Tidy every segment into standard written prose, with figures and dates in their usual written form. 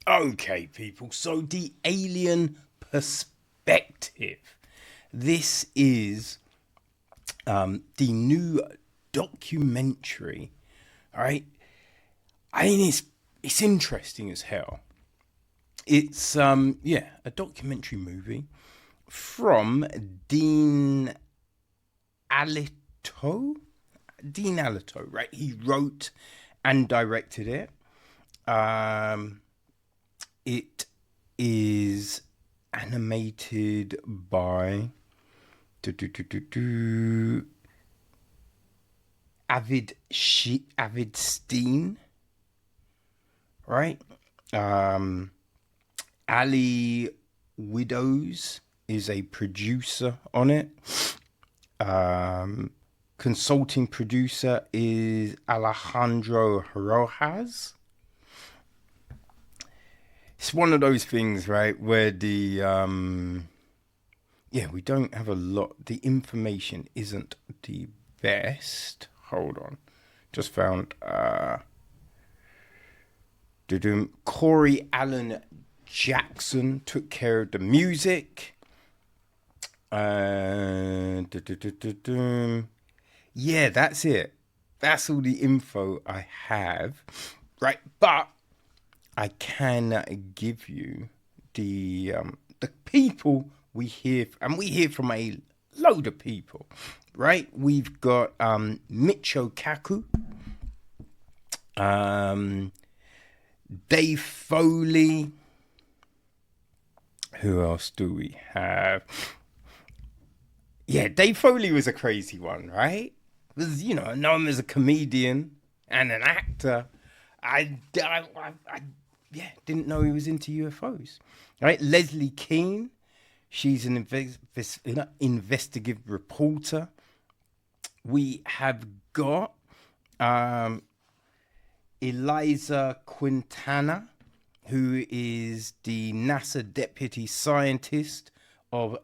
Okay, people. So the alien perspective. This is the new documentary. All right. I mean, it's interesting as hell. It's a documentary movie from Dean Alito. Dean Alito, right? He wrote and directed it. Um, it is animated by Avid Steen, right? Um, Ali Widows is a producer on it. Um, Consulting producer is Alejandro Rojas. It's one of those things, right, where we don't have a lot. The information isn't the best. Hold on, just found Corey Allen Jackson took care of the music. Yeah, that's it. That's all the info I have. Right, but I can give you the people we hear, and we hear from a load of people. Right, we've got Micho Kaku, Dave Foley. Who else do we have? Yeah, Dave Foley was a crazy one, right? Was, I know him as a comedian and an actor. I didn't know he was into UFOs. Right, Leslie Keane, she's an investigative reporter. We have got Eliza Quintana, who is the NASA deputy scientist of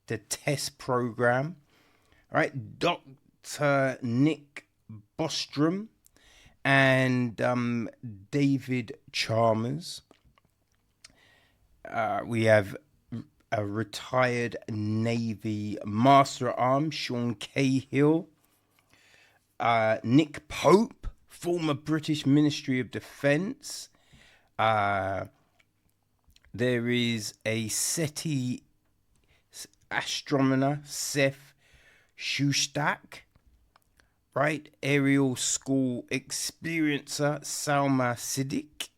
the test program. All right, Dr. Nick Bostrom and David Chalmers. We have a retired Navy Master at Arms, Sean Cahill. Nick Pope, former British Ministry of Defence. There is a SETI astronomer, Seth Shustak, right? Aerial school experiencer, Salma Siddiq.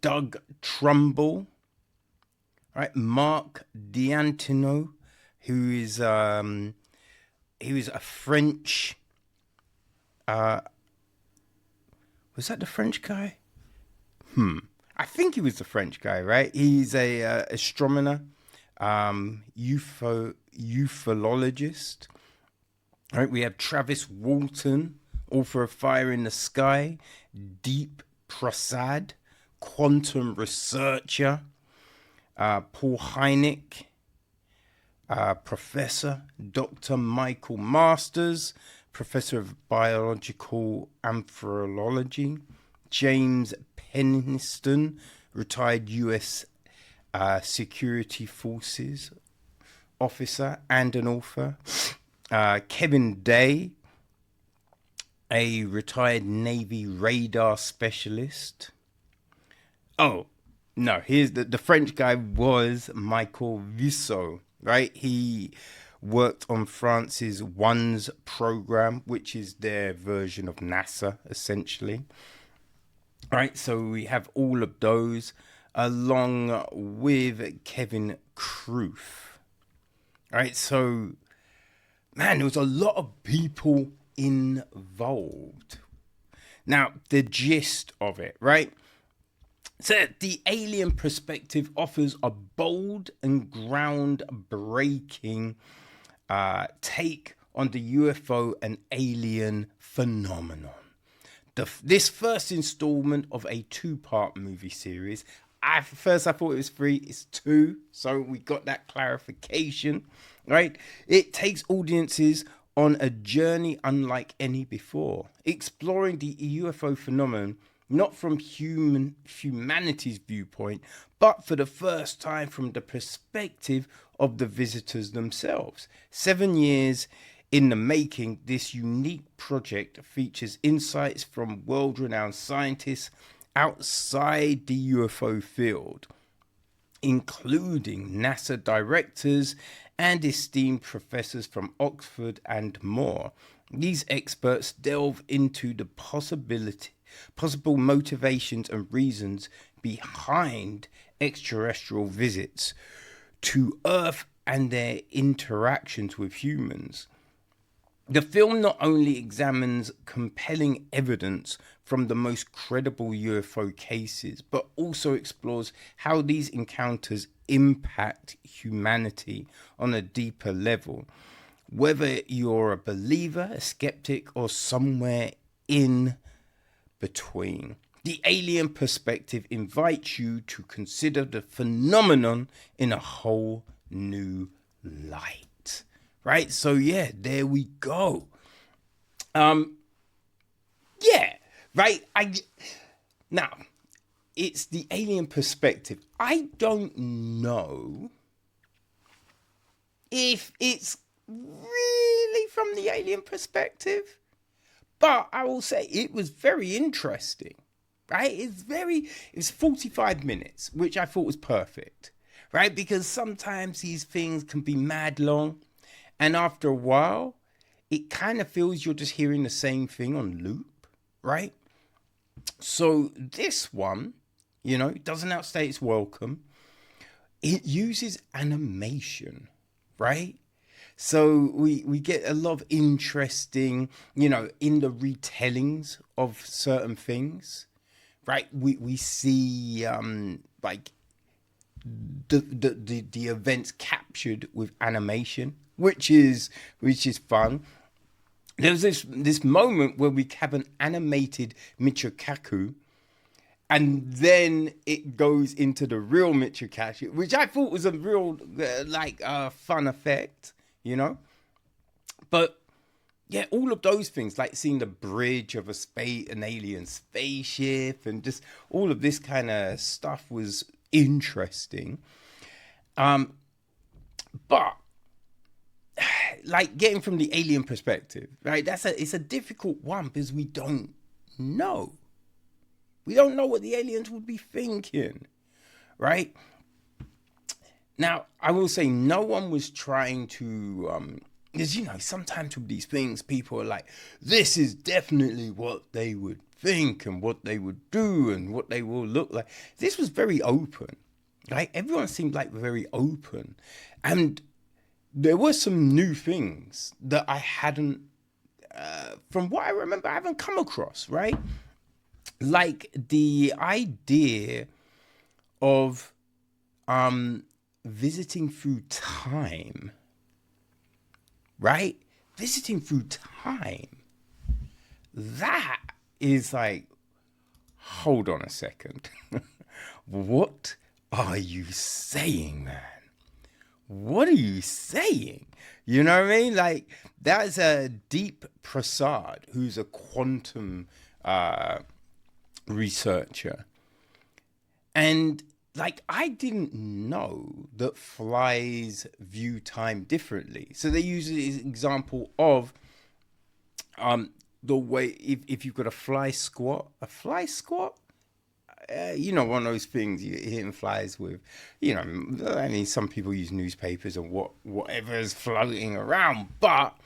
Doug Trumbull, right? Mark D'Antino, who is he was a French. Was that the French guy? I think he was the French guy, right? He's a astronomer, ufologist. Right, we have Travis Walton, author of Fire in the Sky, Deep Prasad, quantum researcher, Paul Hynek, Professor Dr. Michael Masters, Professor of Biological Anthropology, James Peniston, retired U.S. Security Forces officer and an author, Kevin Day, a retired Navy radar specialist. Oh, no, here's the French guy was Michael Vissot, right? He worked on France's ONES program, which is their version of NASA, essentially. Right, so we have all of those, along with Kevin Kruth. Right, so, man, there was a lot of people involved. Now, the gist of it, right? So the alien perspective offers a bold and groundbreaking take on the UFO and alien phenomenon. This first installment of a two-part movie series. First I thought it was 3, it's 2, so we got that clarification, right? It takes audiences on a journey unlike any before, exploring the UFO phenomenon not from humanity's viewpoint, but for the first time from the perspective of the visitors themselves. 7 years in the making, this unique project features insights from world-renowned scientists outside the UFO field, including NASA directors and esteemed professors from Oxford and more. These experts delve into the possible motivations and reasons behind extraterrestrial visits to Earth and their interactions with humans. The film not only examines compelling evidence from the most credible UFO cases, but also explores how these encounters impact humanity on a deeper level. Whether you're a believer, a skeptic, or somewhere in between, the alien perspective invites you to consider the phenomenon in a whole new light. Right? So yeah, there we go. Yeah, right. Now, it's the alien perspective. I don't know if it's really from the alien perspective, but I will say it was very interesting. Right? It's 45 minutes, which I thought was perfect. Right? Because sometimes these things can be mad long. And after a while, it kind of feels you're just hearing the same thing on loop, right? So this one, it doesn't outstay its welcome. It uses animation, right? So we get a lot of interesting, in the retellings of certain things, right? We see like the events captured with animation, which is fun. There's this moment where we have an animated Michikaku, and then it goes into the real Michikaku, which I thought was a real fun effect, But yeah, all of those things, like seeing the bridge of an alien spaceship, and just all of this kind of stuff was interesting. But like getting from the alien perspective, right? It's a difficult one because we don't know. We don't know what the aliens would be thinking, right? Now, I will say no one was trying to, because, sometimes with these things, people are like, this is definitely what they would think and what they would do and what they will look like. This was very open, right? Everyone seemed like very open. And there were some new things that I hadn't, from what I remember, I haven't come across, right? Like the idea of visiting through time, right? Visiting through time. That is like, hold on a second. What are you saying, man? What are you saying? You know what I mean? Like, that's a Deep Prasad, who's a quantum researcher. And like, I didn't know that flies view time differently. So they use an example of the way, if you've got a fly squat, one of those things you're hitting flies with, some people use newspapers and whatever is floating around, but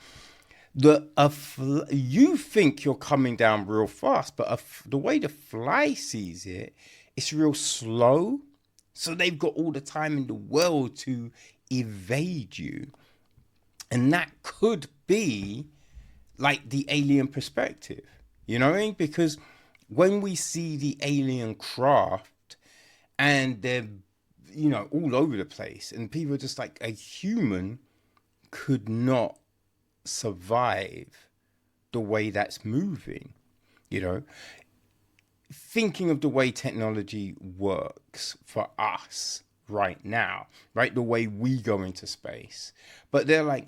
you think you're coming down real fast, but the way the fly sees it, it's real slow. So they've got all the time in the world to evade you. And that could be like the alien perspective. You know what I mean? Because when we see the alien craft and they're, all over the place, and people are just like, a human could not survive the way that's moving, Thinking of the way technology works for us right now, right? The way we go into space. But they're like,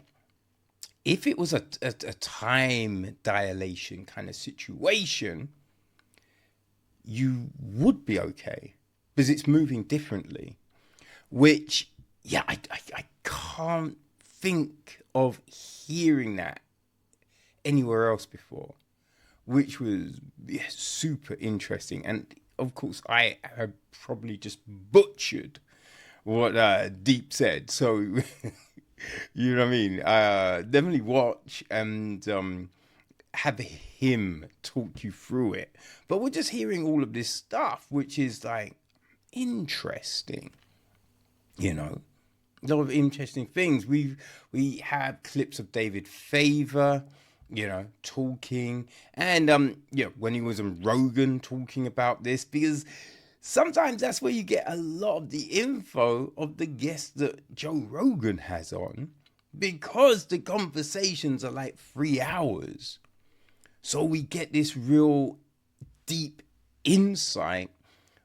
if it was a time dilation kind of situation, you would be okay because it's moving differently. Which, yeah, I can't think of hearing that anywhere else before, which was super interesting. And of course, I have probably just butchered what Deep said. So, you know what I mean? Definitely watch and have him talk you through it. But we're just hearing all of this stuff, which is like interesting, you know. A lot of interesting things. We have clips of David Favor, you know, talking, and when he was on Rogan talking about this, because sometimes that's where you get a lot of the info of the guests that Joe Rogan has on, because the conversations are like 3 hours. So we get this real deep insight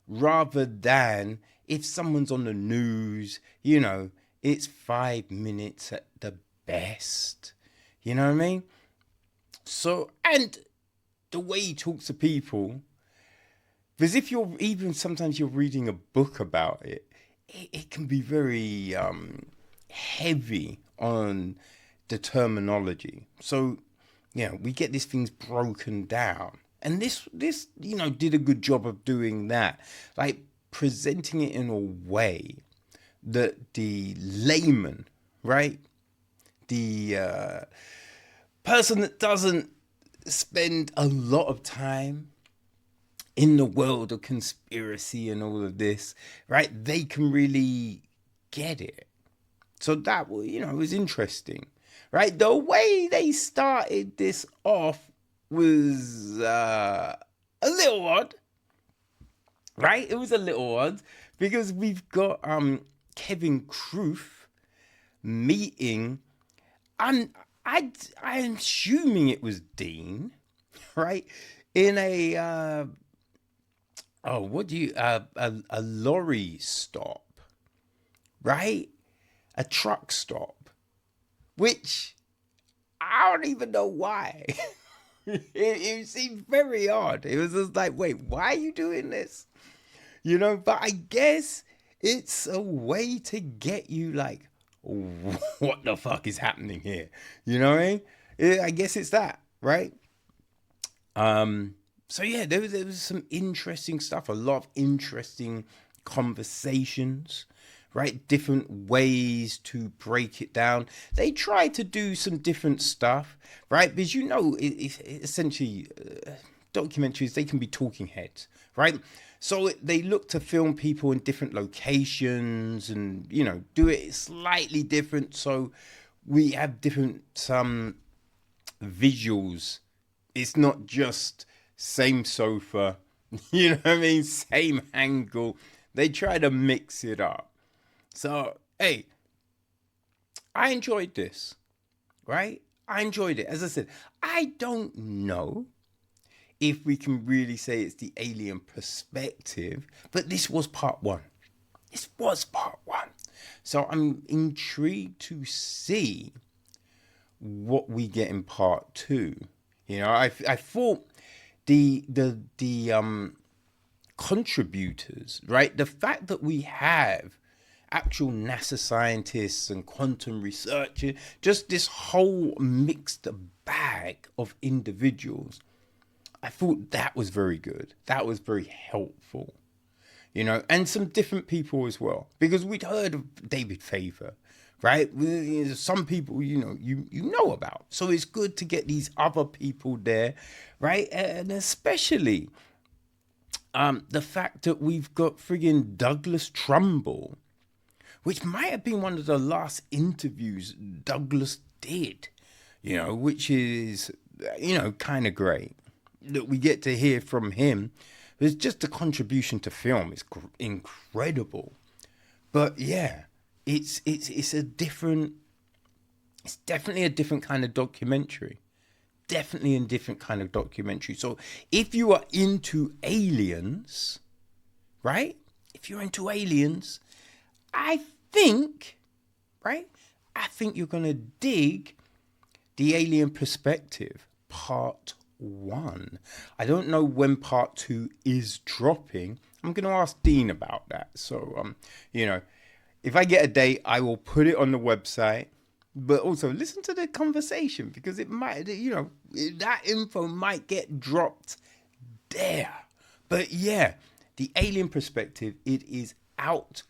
rather than if someone's on the news, you know, it's 5 minutes at the best. You know what I mean? So, and the way he talks to people, because if you're even sometimes you're reading a book about it, it can be very heavy on the terminology. So, we get these things broken down. And this, did a good job of doing that. Like presenting it in a way that the layman, right? The person that doesn't spend a lot of time in the world of conspiracy and all of this, right? They can really get it. So that, was interesting, right? The way they started this off was a little odd, right? It was a little odd because we've got Kevin Kruth meeting, and I'm assuming it was Dean, right? In a a lorry stop, right? A truck stop, which I don't even know why. it seemed very odd. It was just like, wait, why are you doing this? But I guess it's a way to get you like, what the fuck is happening here? You know what I mean? I guess it's that, right? So yeah, there was some interesting stuff, a lot of interesting conversations, right? Different ways to break it down. They try to do some different stuff, right? Because it's essentially documentaries, they can be talking heads, right? So they look to film people in different locations and, do it slightly different. So we have different visuals. It's not just same sofa, you know what I mean? Same angle. They try to mix it up. So, hey, I enjoyed this, right? I enjoyed it. As I said, I don't know if we can really say it's the alien perspective, but this was part one. This was part one. So I'm intrigued to see what we get in part two. I thought the contributors, right? The fact that we have actual NASA scientists and quantum researchers, just this whole mixed bag of individuals, I thought that was very good. That was very helpful, and some different people as well, because we'd heard of David Favor, right? Some people, you know about. So it's good to get these other people there, right? And especially the fact that we've got friggin' Douglas Trumbull, which might have been one of the last interviews Douglas did, which is, kind of great that we get to hear from him. It's just a contribution to film. It's incredible. But yeah, it's a different, it's definitely a different kind of documentary. Definitely a different kind of documentary. So if you are into aliens, right? If you're into aliens, I think you're going to dig The Alien Perspective, Part 1. I don't know when Part 2 is dropping. I'm going to ask Dean about that. So, if I get a date, I will put it on the website. But also listen to the conversation, because it might, that info might get dropped there. But yeah, the Alien Perspective, it is out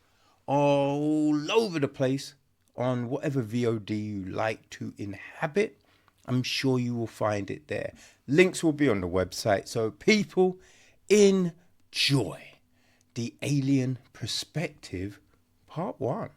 all over the place on whatever VOD you like to inhabit. I'm sure you will find it there. Links will be on the website. So people, enjoy the Alien Perspective Part 1.